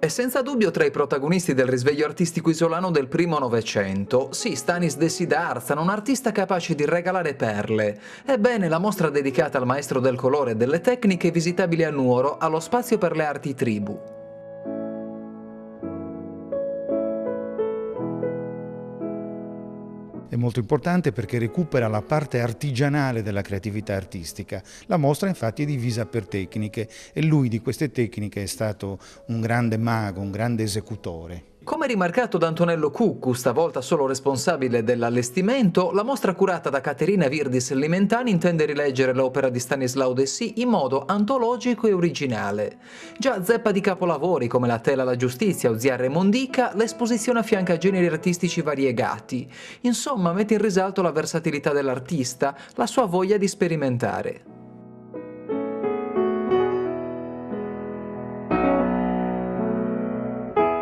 È senza dubbio tra i protagonisti del risveglio artistico isolano del primo Novecento. Sì, Stanis de Siddhartha, un artista capace di regalare perle. Ebbene, la mostra dedicata al maestro del colore e delle tecniche visitabile a Nuoro ha lo spazio per le arti tribù. È molto importante perché recupera la parte artigianale della creatività artistica. La mostra infatti è divisa per tecniche e lui di queste tecniche è stato un grande mago, un grande esecutore. Come rimarcato da Antonello Cuccu, stavolta solo responsabile dell'allestimento, la mostra curata da Caterina Virdis Limentani intende rileggere l'opera di Stanislao Dessì in modo antologico e originale. Già zeppa di capolavori come La tela alla giustizia o Zia Remondica, l'esposizione affianca generi artistici variegati. Insomma, mette in risalto la versatilità dell'artista, la sua voglia di sperimentare.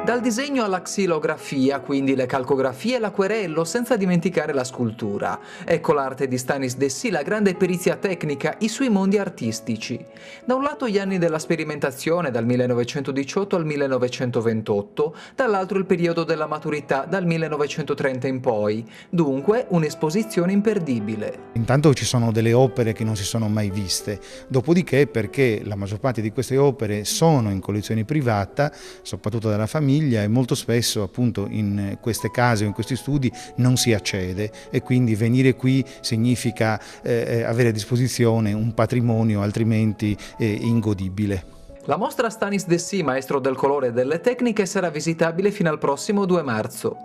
Dal disegno alla xilografia, quindi le calcografie e l'acquerello, senza dimenticare la scultura. Ecco l'arte di Stanis Dessì, la grande perizia tecnica, i suoi mondi artistici. Da un lato gli anni della sperimentazione, dal 1918 al 1928, dall'altro il periodo della maturità, dal 1930 in poi. Dunque, un'esposizione imperdibile. Intanto ci sono delle opere che non si sono mai viste, dopodiché perché la maggior parte di queste opere sono in collezioni private, soprattutto della famiglia, e molto spesso appunto in queste case o in questi studi non si accede e quindi venire qui significa avere a disposizione un patrimonio altrimenti ingodibile. La mostra Stanis Dessì, maestro del colore e delle tecniche, sarà visitabile fino al prossimo 2 marzo.